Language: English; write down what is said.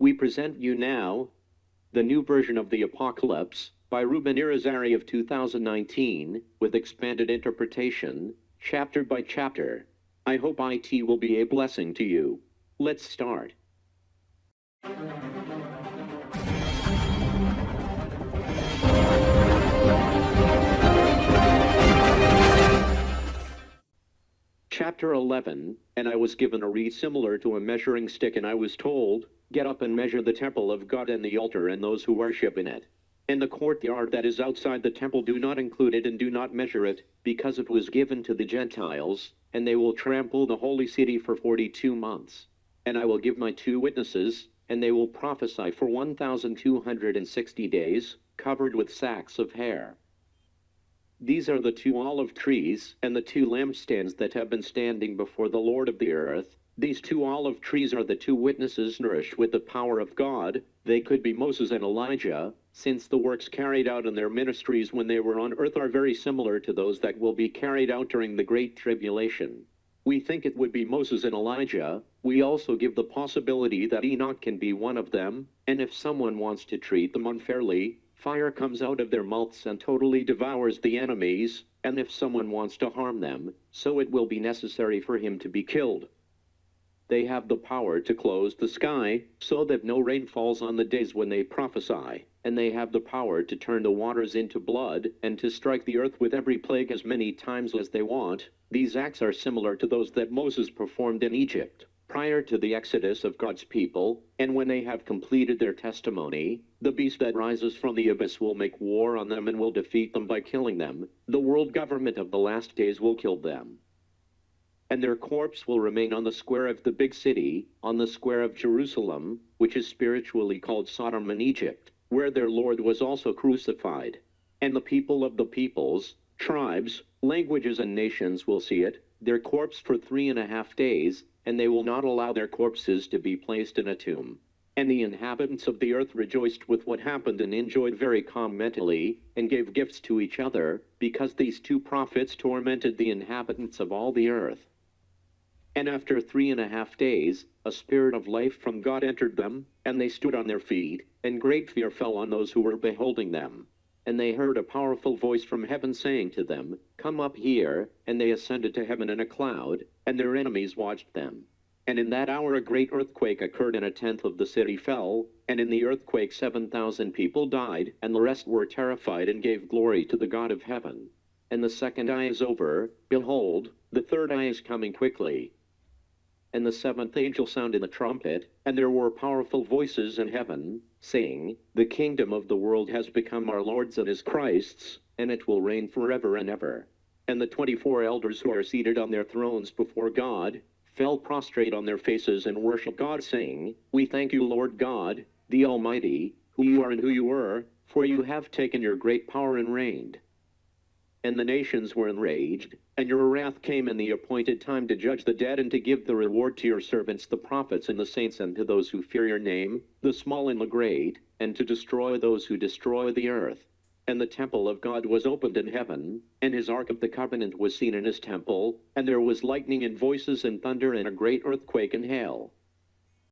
We present you now the new version of the Apocalypse by Ruben Irizarry of 2019 with expanded interpretation, chapter by chapter. I hope it will be a blessing to you. Let's start. Chapter 11, And I was given a reed similar to a measuring stick, and I was told, Get up and measure the temple of God and the altar and those who worship in it. And the courtyard that is outside the temple, do not include it and do not measure it, because it was given to the Gentiles, and they will trample the holy city for 42 months. And I will give my 2 witnesses, and they will prophesy for 1,260 days, covered with sacks of hair. These are the 2 olive trees and the 2 lampstands that have been standing before the Lord of the earth. These 2 olive trees are the 2 witnesses nourished with the power of God. They could be Moses and Elijah, since the works carried out in their ministries when they were on earth are very similar to those that will be carried out during the Great Tribulation. We think it would be Moses and Elijah. We also give the possibility that Enoch can be one of them, and if someone wants to treat them unfairly, fire comes out of their mouths and totally devours the enemies, and if someone wants to harm them, so it will be necessary for him to be killed. They have the power to close the sky, so that no rain falls on the days when they prophesy, and they have the power to turn the waters into blood, and to strike the earth with every plague as many times as they want. These acts are similar to those that Moses performed in Egypt, prior to the exodus of God's people, and when they have completed their testimony, the beast that rises from the abyss will make war on them and will defeat them by killing them. The world government of the last days will kill them. And their corpse will remain on the square of the big city, on the square of Jerusalem, which is spiritually called Sodom and Egypt, where their Lord was also crucified. And the people of the peoples, tribes, languages and nations will see it, their corpse for 3.5 days, and they will not allow their corpses to be placed in a tomb. And the inhabitants of the earth rejoiced with what happened and enjoyed very calm mentally, and gave gifts to each other, because these 2 prophets tormented the inhabitants of all the earth. And after 3.5 days, a spirit of life from God entered them, and they stood on their feet, and great fear fell on those who were beholding them. And they heard a powerful voice from heaven saying to them, Come up here, and they ascended to heaven in a cloud, and their enemies watched them. And in that hour a great earthquake occurred, and 1/10 of the city fell, and in the earthquake 7,000 people died, and the rest were terrified and gave glory to the God of heaven. And the second eye is over, behold, the third eye is coming quickly. And the 7th angel sounded the trumpet, and there were powerful voices in heaven, saying, The kingdom of the world has become our Lord's and his Christ's, and it will reign forever and ever. And the 24 elders who are seated on their thrones before God fell prostrate on their faces and worshiped God, saying, We thank you, Lord God, the Almighty, who you are and who you were, for you have taken your great power and reigned. And the nations were enraged, and your wrath came in the appointed time to judge the dead and to give the reward to your servants the prophets and the saints and to those who fear your name, the small and the great, and to destroy those who destroy the earth. And the temple of God was opened in heaven, and his ark of the covenant was seen in his temple, and there was lightning and voices and thunder and a great earthquake and hail.